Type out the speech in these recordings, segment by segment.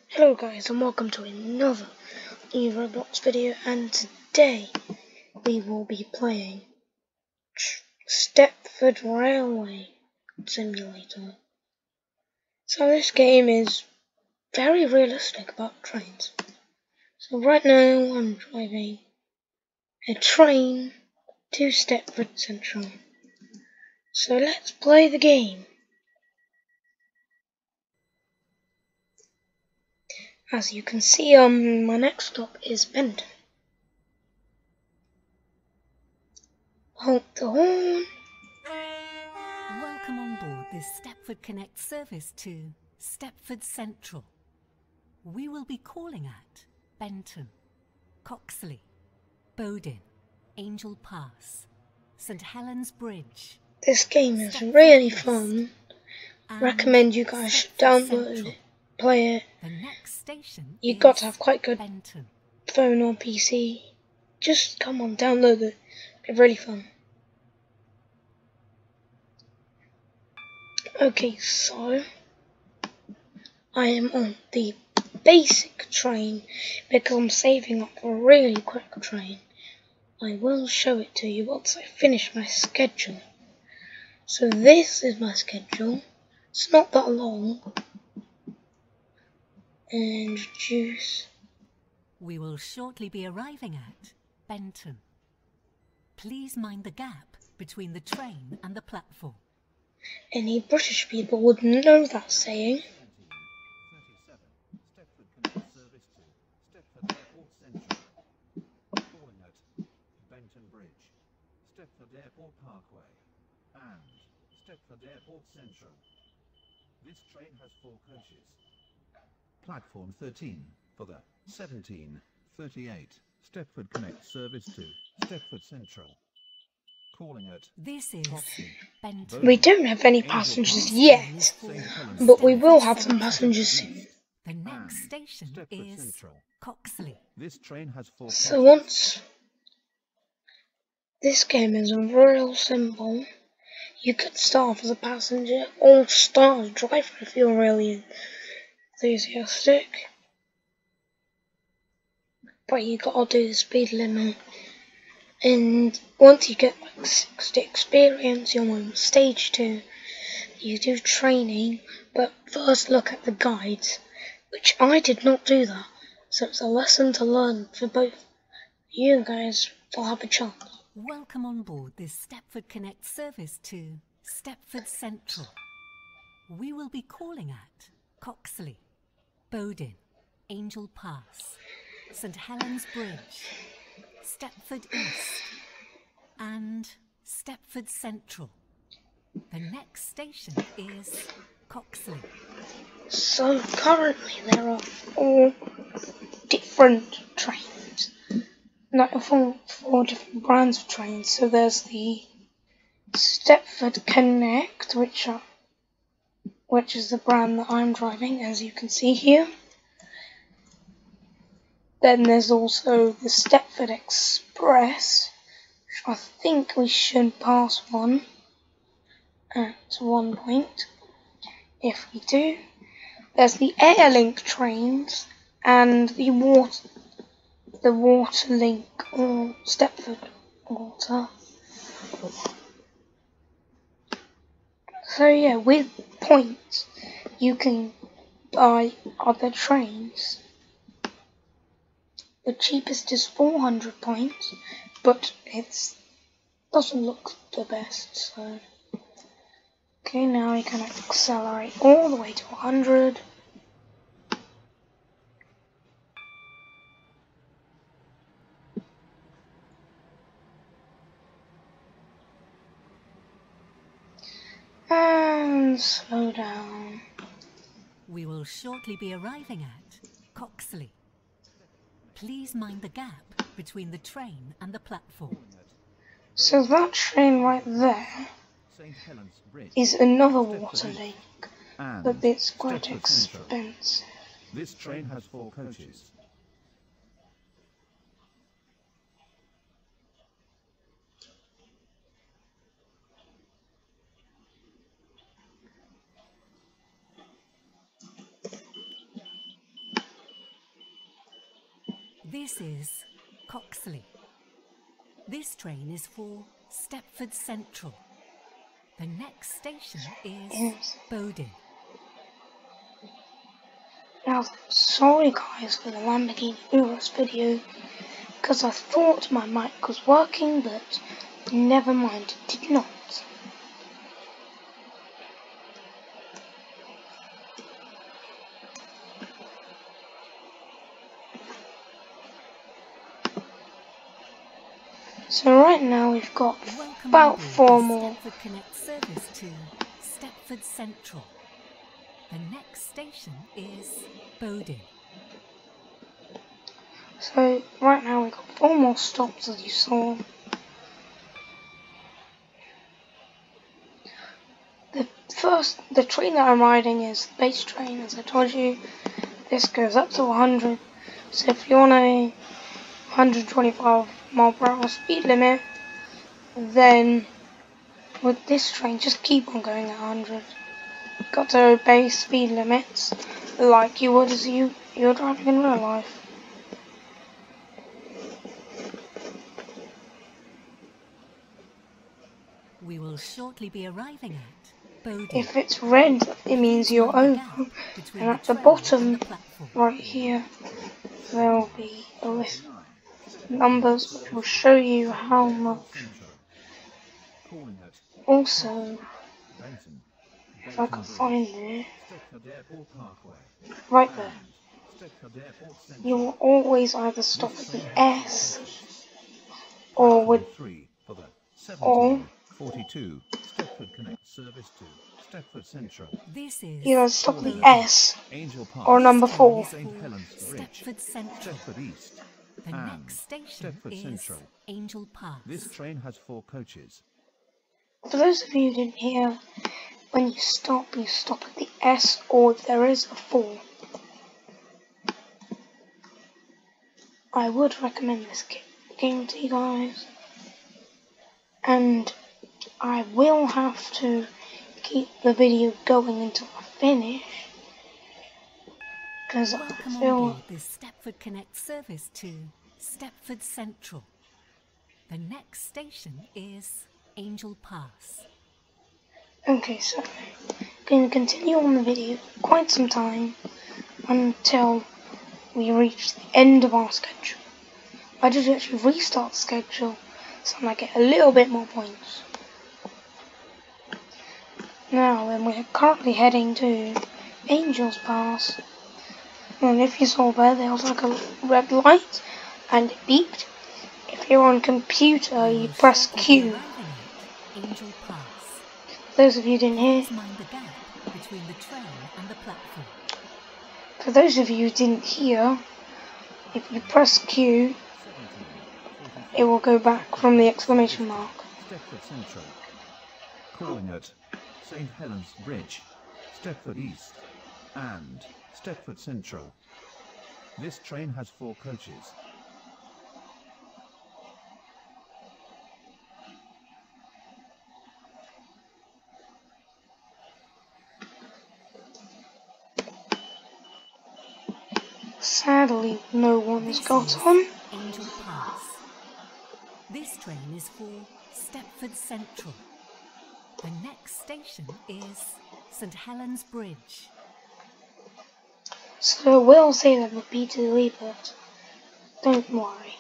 Hello guys, and welcome to another Roblox video, and today we will be playing Stepford Railway Simulator. So this game is very realistic about trains. So right now I'm driving a train to Stepford Central. So let's play the game. As you can see, my next stop is Benton. Honk the horn. Welcome on board this Stepford Connect service to Stepford Central. We will be calling at Benton, Coxley, Bowden, Angel Pass, St Helens Bridge. This game is really fun. Recommend you guys should download it, play it. The next station You've got to have quite good Benton. phone or PC. Just come on, download it. It's really fun. Okay, so I am on the basic train because I'm saving up for a really quick train. I will show it to you once I finish my schedule. So this is my schedule. It's not that long. And reduce. We will shortly be arriving at Benton. Please mind the gap between the train and the platform. Any British people would know that saying. 37, Stepford Connect service to Stepford Airport Central. Calling at Benton Bridge, Stepford Airport Parkway, and Stepford Airport Central. This train has 4 coaches. Platform 13 for the 1738 Stepford Connect service to Stepford Central. Calling at This is Benton. We don't have any passengers yet, but we will have some passengers soon. The next station is Central. Coxley. This train has 4 coaches. So once this game is real simple, you could start as a passenger or start as a driver if you're really enthusiastic. But you gotta do the speed limit. And once you get like 60 experience, you're on stage 2. You do training, but first look at the guides, which I did not do that. So it's a lesson to learn for both you guys to have a chance. Welcome on board this Stepford Connect service to Stepford Central. We will be calling at Coxley, Bowden, Angel Pass, St Helens Bridge, Stepford East, and Stepford Central. The next station is Coxley. So currently there are 4 different trains. Not 4 different brands of trains. So there's the Stepford Connect, which is the brand that I'm driving, as you can see here. Then there's also the Stepford Express, which I think we should pass one at one point. If we do, there's the Airlink trains and the Waterlink or Stepford Water. So yeah, with points you can buy other trains. The cheapest is 400 points, but it doesn't look the best, so. Okay, now we can accelerate all the way to 100. And slow down. We will shortly be arriving at Coxley. Please mind the gap between the train and the platform. So that train right there is another Waterlink, but it's quite expensive. This train has 4 coaches. This is Coxley. This train is for Stepford Central. The next station is Yes. Bowden. Now, sorry guys for the Lamborghini Urus video, because I thought my mic was working, but never mind, it did not. So right now we've got Welcome about on board 4 the more. Stepford Connect service to Stepford Central. The next station is Bowden. So right now we've got 4 more stops, as you saw. The train that I'm riding is the base train, as I told you. This goes up to 100. So if you're on a 125 mph speed limit, then with this train, just keep on going at 100. Got to obey speed limits like you would as you're driving in real life. We will shortly be arriving at Bowden. If it's red, it means Please you're mind the over. gap between And the at the train and bottom, the platform. right here, there will be a list of numbers which will show you how much. Calling at Also, Benton, if I can find it, Stepford Airport Parkway, right there, Stepford Airport Central. you will always either stop at This the train has 4 S coaches. or with Platform 3 for the or 1742 Stepford Connect service to Stepford Central. This is you either stop at the Calling S Angel Pass, or number This train 4. is St. for Helens Bridge, Stepford Central. Stepford East, The and next station Stepford is Central. Angel Pass. This train has 4 coaches. For those of you who didn't hear, when you stop at the S or if there is a 4. I would recommend this game to you guys, and I will have to keep the video going until I finish, because I Welcome on feel board this Stepford Connect service to Stepford Central. The next station is Angel Pass. okay. So going to continue on the video quite some time until we reach the end of our schedule. I did actually restart the schedule, so I might get a little bit more points. Now then, we're currently heading to Angel's Pass, and if you saw there was like a red light, and it beeped. If you're on computer, you press Q. Angel Pass. Those of you who didn't hear, Please mind the gap between the train and the platform. for those of you who didn't hear, if you press Q, it will go back from the exclamation mark. Stepford Central. Calling at St. Helens Bridge, Stepford East, and Stepford Central. This train has 4 coaches. Sadly, no one's This got is on. Angel Pass. This train is for Stepford Central. The next station is St. Helens Bridge. So I will say that repeatedly, but don't worry.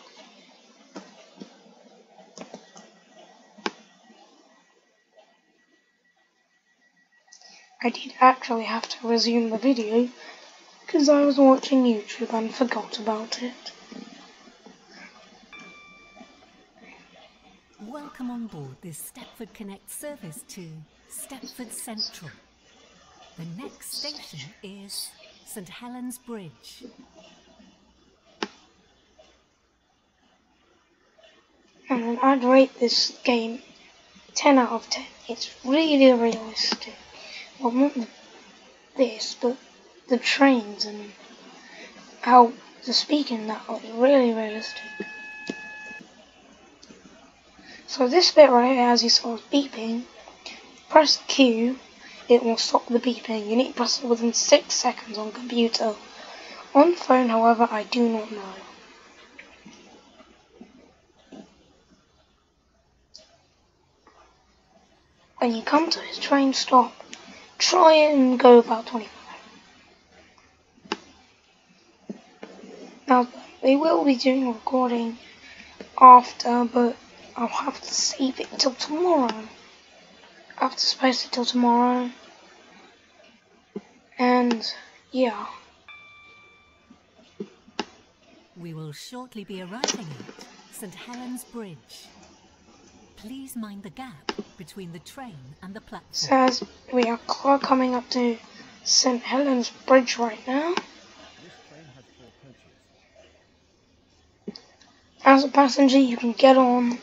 I did actually have to resume the video because I was watching YouTube and forgot about it. Welcome on board this Stepford Connect service to Stepford Central. The next station is St. Helens Bridge. And I'd rate this game 10 out of 10. It's really realistic. Well, not this, but the trains and how the speaking that was really realistic. So this bit right here, as you saw, is beeping. Press Q, it will stop the beeping. You need to press it within 6 seconds on computer. On phone, however, I do not know. When you come to his train stop, try and go about 25. Now, we will be doing recording after, but I'll have to save it till tomorrow. I have to space it till tomorrow. And, yeah. We will shortly be arriving at St. Helens Bridge. Please mind the gap between the train and the platform. Says we are coming up to St. Helens Bridge right now. This train has 4 coaches. As a passenger, you can get on.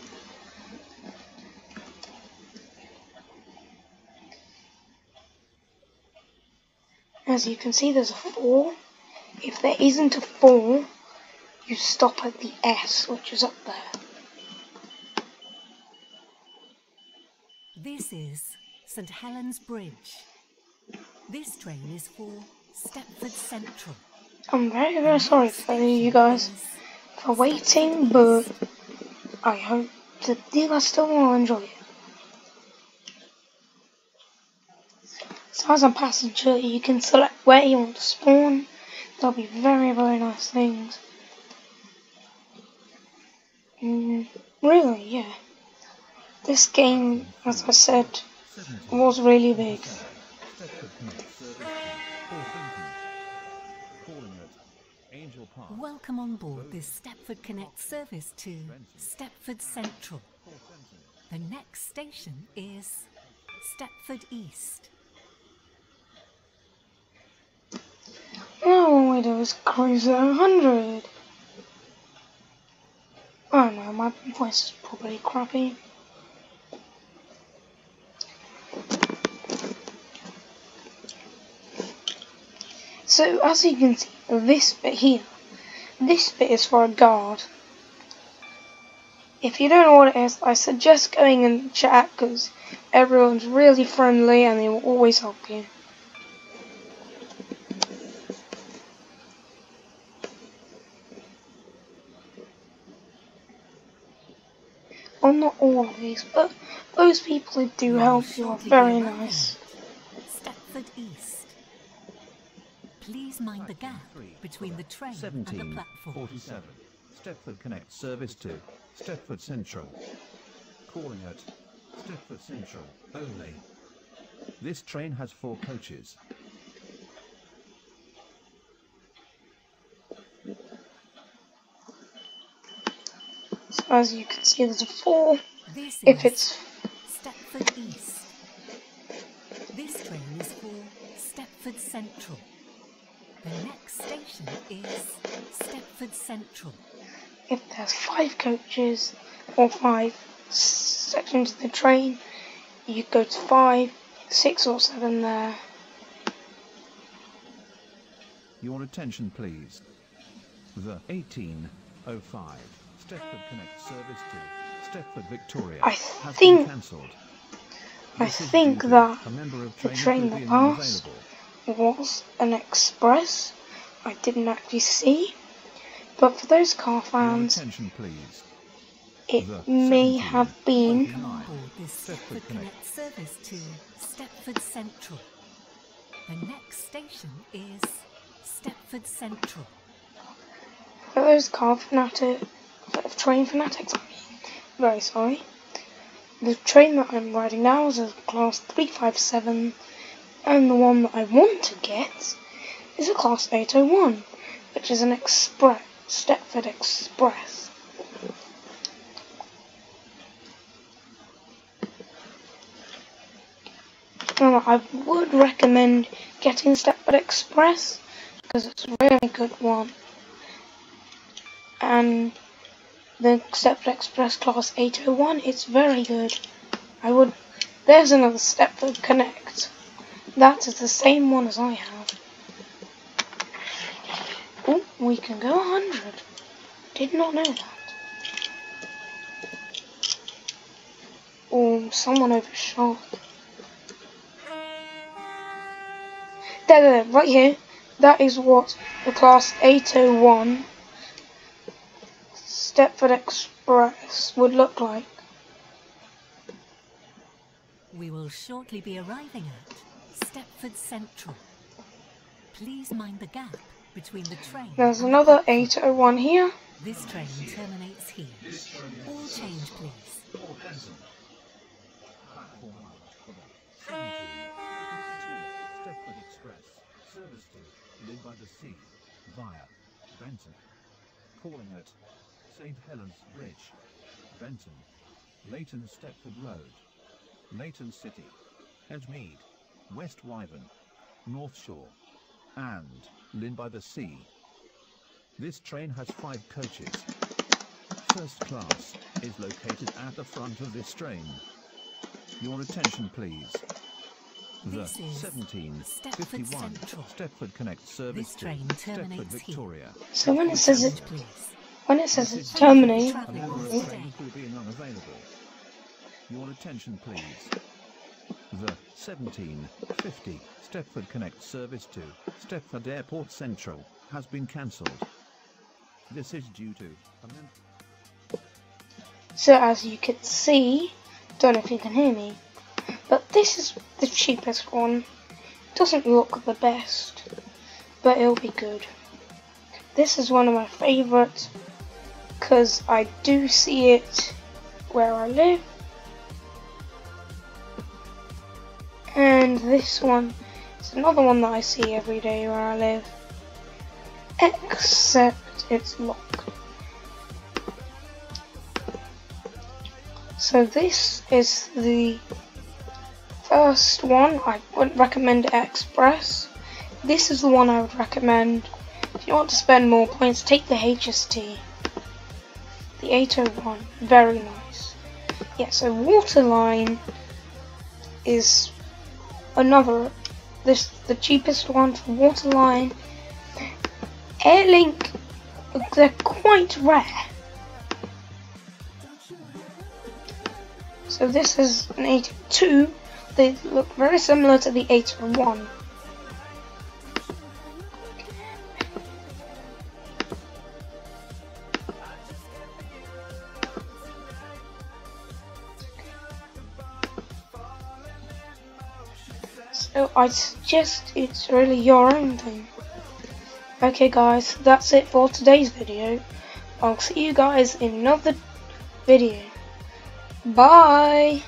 As you can see, there's a 4. If there isn't a 4, you stop at the S, which is up there. This is St. Helens Bridge. This train is for Stepford Central. I'm very, very sorry for you guys for waiting, but I hope that you guys still want to enjoy it. So as a passenger, you can select where you want to spawn. There'll be very, very nice things. Really, yeah. This game, as I said, was really big. Stepford Connect service to calling at Angel Park. Welcome on board this Stepford Connect service to Stepford Central. The next station is Stepford East. Now all we do is cruise at 100. I know, my voice is probably crappy. So as you can see, this bit here, this bit is for a guard. If you don't know what it is, I suggest going in the chat because everyone's really friendly and they will always help you. Well, not all of these, but those people who do help you are very nice. Stepford East. Please mind the gap between the train and the platform. 1747. Stepford Connect service to Stepford Central. Calling at Stepford Central only. This train has 4 coaches. So as you can see, there's a 4. This If is it's Stepford East. This train is for Stepford Central. The next station is Stepford Central. if there's 5 coaches or 5 sections of the train, you go to 5, 6 or 7 there. Your attention please. The 1805 Stepford Connect service to Stepford Victoria I has think- been cancelled. I This is think due to that a member of the train train crew that being passed unavailable. was an express. I didn't actually see, but for those car Your fans, attention please. it The may have been. Welcome on board this Stepford Connect service to Stepford Central. The next station is Stepford Central. For those train fanatics, I'm very sorry. The train that I'm riding now is a class 357, and the one that I want to get is a class 801, which is an express, Stepford Express. Now, I would recommend getting Stepford Express because it's a really good one. And the Stepford Express Class 801, it's very good. There's another Stepford Connect. That is the same one as I have. Oh, We can go 100. Did not know that. Oh, someone overshot. There, right here. That is what the class 801 Stepford Express would look like. We will shortly be arriving at Stepford Central. Please mind the gap between the train. There's and another the platform. 801 here. This train terminates here. All change, please. Platform 1 for the 1752 Stepford Express, service to Lynn by the Sea, via Benton. Calling at St. Helens Bridge, Benton, Leighton Stepford Road, Leighton City, Edgemead, West Wyvern, North Shore, and Lynn by the Sea. This train has 5 coaches. First class is located at the front of this train. Your attention please. The This is 1751 Stepford Central. Stepford Connect service This train to Stepford terminates here. Victoria. So when it says Change, it, please. when it says This it's is terminating, a member of train crew being unavailable. Your attention please. The 1750 Stepford Connect service to Stepford Airport Central has been cancelled. This is due to a so as you can see, don't know if you can hear me, but this is the cheapest one. Doesn't look the best, but it'll be good. This is one of my favourites because I do see it where I live. And this one is another one that I see every day where I live, except it's locked. So this is the first one. I wouldn't recommend Express. This is the one I would recommend. If you want to spend more points, take the HST. The 801, very nice. Yeah, so Waterline is another, the cheapest one for Waterline. Airlink, they're quite rare. So this is an 802. They look very similar to the 801. So I suggest it's really your own thing. Okay guys, that's it for today's video. I'll see you guys in another video. Bye!